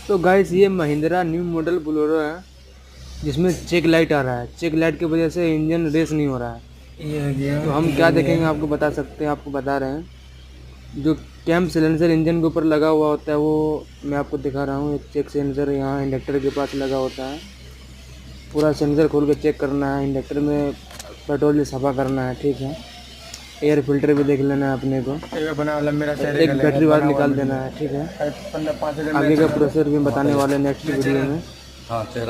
तो गाइस ये Mahindra new model Bolero है जिसमें चेक लाइट आ रहा है। चेक लाइट की वजह से इंजन रेस नहीं हो रहा है। ये हो गया तो हम क्या देखेंगे आपको बता सकते हैं, आपको बता रहे हैं। जो कैम सिलेंसर इंजन के ऊपर लगा हुआ होता है वो मैं आपको दिखा रहा हूँ। एक चेक सेंसर यहाँ इंडक्टर के पास लगा होता है। पूरा सेंसर खोल के चेक करना है। इंडक्टर में पेट्रोल सफा करना है, ठीक है। एयर फिल्टर भी देख लेना है अपने को। एक बैटरी बाहर निकाल देना है, ठीक है। आगे का प्रोसेसर भी बताने वाले नेक्स्ट वीडियो में।